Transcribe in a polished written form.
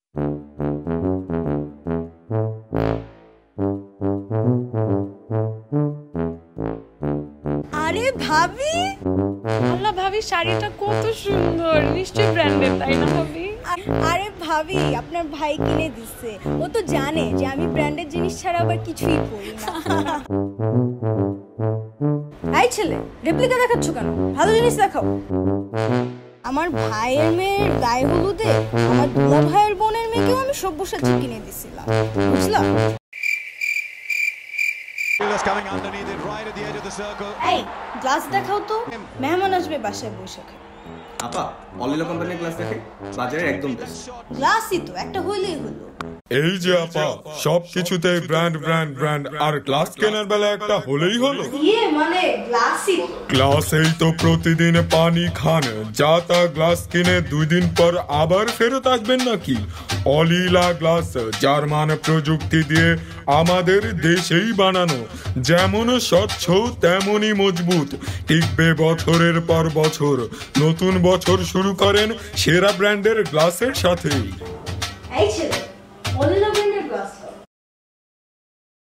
আরে ভাবি, আল্লাহ ভাবি শাড়িটা কত সুন্দর, নিশ্চয়ই ব্র্যান্ডেড, তাই না ভাবি? আরে ভাবি আপনার ভাই কিনে দিচ্ছে, ও তো জানে যে আমি ব্র্যান্ডেড জিনিস ছাড়া আবার কিছুই পরি না। এই ছেলে, রেপ্লিকা দেখাচ্ছ কেন? ভালো জিনিস দেখাও। আমার ভাইয়ের মেয়ের গায়ে হলুদে আমার দুলা ভাইয়ের বোনের মেয়েকেও আমি সব্যসাচী কিনে দিছিলাম, বুঝলা? এই গ্লাস দেখাও তো, মেহমান আসবে বাসায় বৈশাখে। আপা অলিলো কোম্পানির গ্লাস দেখে বাজারে একদম বেস্ট। গ্লাসই তো একটা হইলেই হলো। এই যে আপা, সবকিছুতে ব্র্যান্ড ব্র্যান্ড ব্র্যান্ড, আর গ্লাস কেনার বেলা একটা হলেই হলো। মানে গ্লাসই তো। গ্লাসেই তো প্রতিদিন পানি খান, যা তা গ্লাস কিনে 2 দিন পর আবার ফেরত আসবেন নাকি? অলিলা গ্লাস জার্মান প্রযুক্তি দিয়ে আমাদের দেশেই বানানো, যেমন স্বচ্ছ তেমনই মজবুত, টিকবে বছরের পর বছর। নতুন বছর শুরু করেন সেরা ব্র্যান্ডের গ্লাসের সাথেই। এই ছেলে, অলিলা